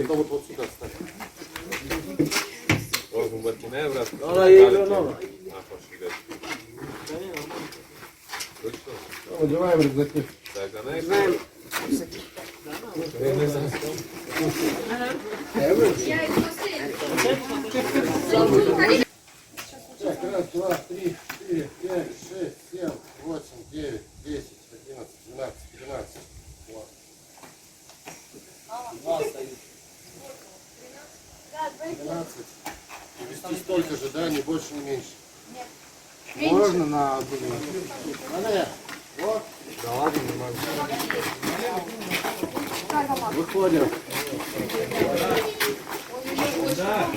Это вот сюда ставь. Должен быть не брат. Она ей вернула. Пошли дальше. Точно? Одеваем рюкзаки. Так, она и знаем. Так, раз, два, три, четыре, пять, шесть, семь, восемь, девять, 10, 11, 12, 13. 12. Вести столько же, да, не больше, не меньше. Нет. Можно на одну минуту? Вот. Да ладно, нормально. Выходим. Да.